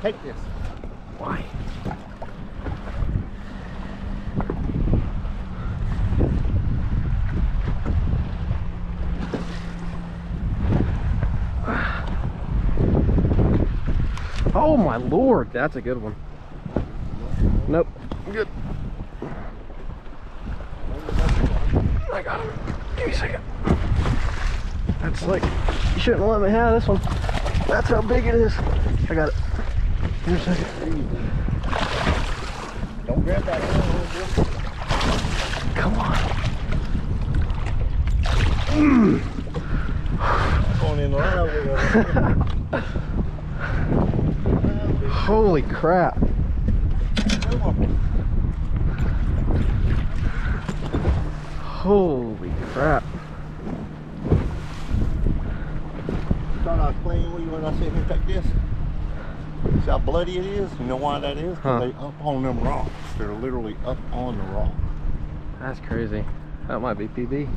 Take this. Why? Oh my lord, that's a good one. Nope, good. I got him. Give me a second. That's like, you shouldn't let me have this one. That's how big it is. I got it. Give me a second. Don't grab that one. Come on. Going in the line over there. Holy crap. Holy crap. Thought I was playing with you when I said, here, take this. See how bloody it is? You know why that is? Huh. They up on them rocks. They're literally up on the rock. That's crazy. That might be PB.